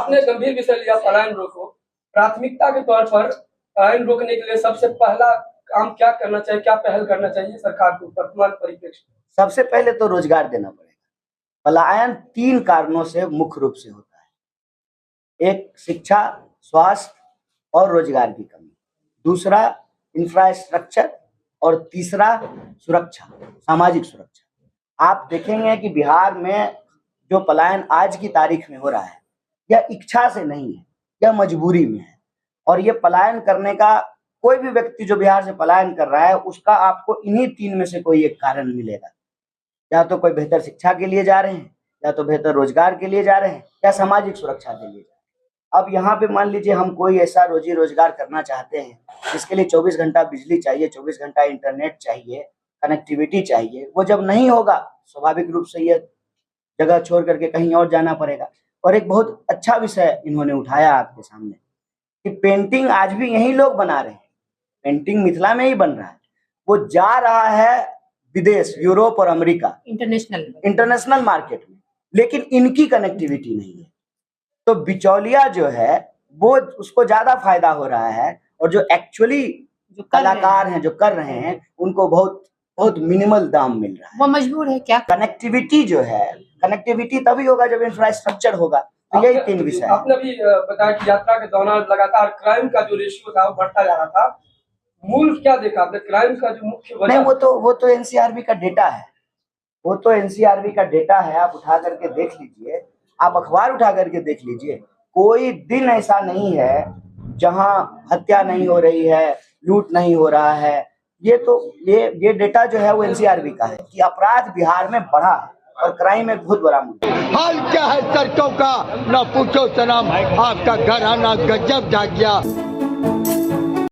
आपने गंभीर विषय लिया पलायन रोको। प्राथमिकता के तौर पर पलायन रोकने के लिए सबसे पहला काम क्या करना चाहिए, क्या पहल करना चाहिए सरकार को वर्तमान परिप्रेक्ष्य में? सबसे पहले तो रोजगार देना पड़ेगा। पलायन 3 कारणों से मुख्य रूप से होता है। एक शिक्षा, स्वास्थ्य और रोजगार की कमी, दूसरा इंफ्रास्ट्रक्चर और तीसरा सुरक्षा, सामाजिक सुरक्षा। आप देखेंगे कि बिहार में जो पलायन आज की तारीख में हो रहा है, यह इच्छा से नहीं है, यह मजबूरी में है। और ये पलायन करने का कोई भी व्यक्ति जो बिहार से पलायन कर रहा है, उसका आपको इन्हीं 3 में से कोई एक कारण मिलेगा। या तो कोई बेहतर शिक्षा के लिए जा रहे हैं, या तो बेहतर रोजगार के लिए जा रहे हैं, या सामाजिक सुरक्षा के लिए जा रहे हैं। अब यहाँ पे मान लीजिए हम कोई ऐसा रोजी रोजगार करना चाहते हैं जिसके लिए 24 घंटा बिजली चाहिए, 24 घंटा इंटरनेट चाहिए, कनेक्टिविटी चाहिए, वो जब नहीं होगा स्वाभाविक रूप से ये जगह छोड़ करके कहीं और जाना पड़ेगा। और एक बहुत अच्छा विषय इन्होंने उठाया आपके सामने कि पेंटिंग आज भी यही लोग बना रहे हैं, पेंटिंग मिथिला में ही बन रहा है, वो जा रहा है विदेश, यूरोप और अमेरिका, इंटरनेशनल मार्केट में, लेकिन इनकी कनेक्टिविटी नहीं है। तो बिचौलिया जो है वो उसको ज्यादा फायदा हो रहा है, और जो एक्चुअली जो कलाकार हैं जो कर रहे हैं उनको बहुत बहुत मिनिमल दाम मिल रहा है। वो मजबूर है क्या? कनेक्टिविटी जो है, कनेक्टिविटी तभी होगा जब इंफ्रास्ट्रक्चर होगा। तो यही 3 विषय है। आपने भी बताया कि यात्रा के दौरान लगातार क्राइम का जो रेशियो था वो बढ़ता जा रहा था। मूल क्या देखा आपने क्राइम का जो मुख्य वजह? नहीं, वो तो एनसीआरबी का डेटा है, वो तो एनसीआरबी का डेटा है। आप उठा करके देख लीजिए, आप अखबार उठा करके देख लीजिए, कोई दिन ऐसा नहीं है जहां हत्या नहीं हो रही है, लूट नहीं हो रहा है। ये डेटा जो है वो एनसीआरबी का है कि अपराध बिहार में बढ़ा है और क्राइम एक बहुत बड़ा मुद्दा है। हाल क्या है सड़कों का, ना पूछो सनम, आपका घर आना गजब जाग गया।